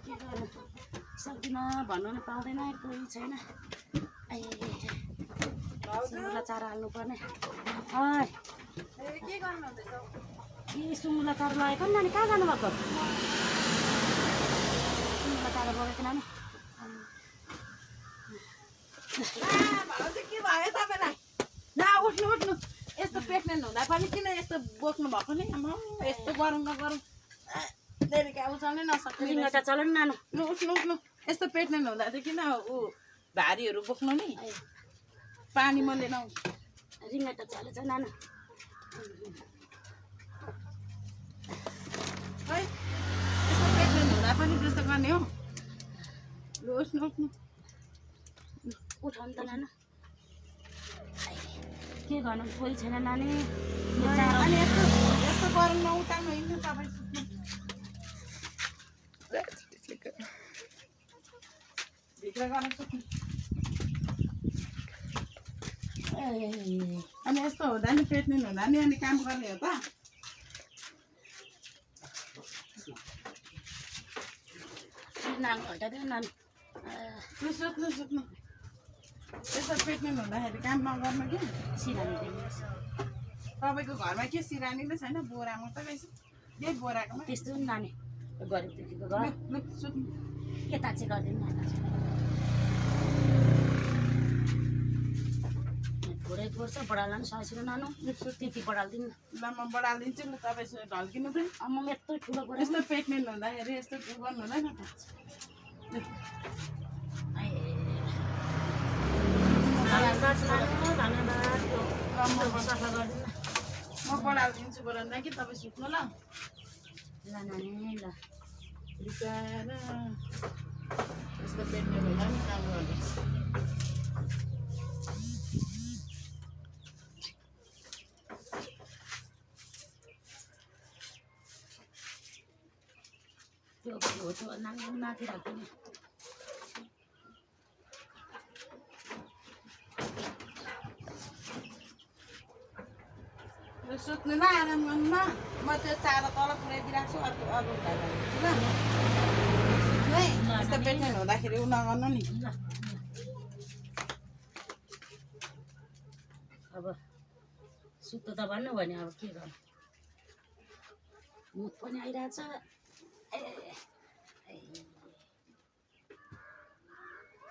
के गर्नु सक्दिनँ भन्नु नि पाउँदैन कोही छैन सुँगुरलाई चारो हाल्नुपर्ने के गर्नु हुँदैछ ए सुँगुरलाई चारो लगाएको नि नानी कहाँ जानुभएको सुँगुरलाई चारो बोकेको नानी के भयो तपाईँलाई ला उठ्नु उठ्नु यस्तो प्रेग्नेन्ट हुँदा पनि किन यस्तो बोक्नु भएको नि यस्तो गरौँ न गरौँ देरिका उचाल्नै नसक्ने रिङ्गटा चल्यो नि नानु लु उठ्नु उठ्नु यस्तो प्रेग्नेन्ट हुँदा चाहिँ किन ऊ भारीहरू बोक्नु नि पानी म लिन आउँछु रिङ्गटा चलेछ नानु है यस्तो प्रेग्नेन्ट हुँदा पनि त्यस्तो गर्ने हो लु उठ्नु उठ्नु उठाउनु त नानु के गर्नु कोही छैन नानी अनि यस्तो यस्तो गरौँ न उचाल्नु हिँड्नु तपाईँ सुत्नु भित्र गर्न सक्नु अनि यस्तो हुँदा नि प्रेग्नेन्ट हुँदा नि अनि काम गर्ने हो त नानु हटाइदियो नानु लु सुत्नु सुत्नु यस्तो प्रेग्नेन्ट हुँदाखेरि काम नगर्नु कि सिरानी दिनुहोस् तपाईँको घरमा के सिरानीले छैन बोरा मात्रै रहेछ यही बोराकोमा त्यस्तो नि नानी गरिब दुखीको घर लु सुत्नु यता चाहिँ गरिदिनु न थोरै पर्छ बडाल्ला नि सजिलो नानु त्यति बडालिदिनु ल म बढालिदिन्छु ल तपाईँ ढल्किनु पनि म यत्रो ठुलो गरेँ यस्तो प्रेग्नेन्ट हुँदाखेरि यस्तो गर्नु हुँदैन त सफा गरिदिनु म बढालिदिन्छु बढाउँदा कि तपाईँ सुत्नु ल ल नानी ल बिचरा यस्तो प्रेग्नेन्ट हुँदा नि काम गर्दैछ त्यो हो त्यो नानी माथि राख्दिनँ सुत्नु ल आराम गर्नु ल म त्यो चारो तल पुऱ्याइदिरहेको छु अर्को अर्को ल सुत्नु है यस्तो प्रेग्नेन्ट हुँदाखेरि उ नगर्नु नि ल अब सुत्नु त भन्नु भने अब के गर्नु मुख पनि आइरहेछ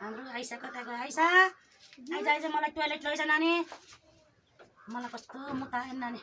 हाम्रो आइसा कता गयो आइसा आइज आइज मलाई टोइलेट लैजा नानी मलाई कस्तो मुख आयो नानी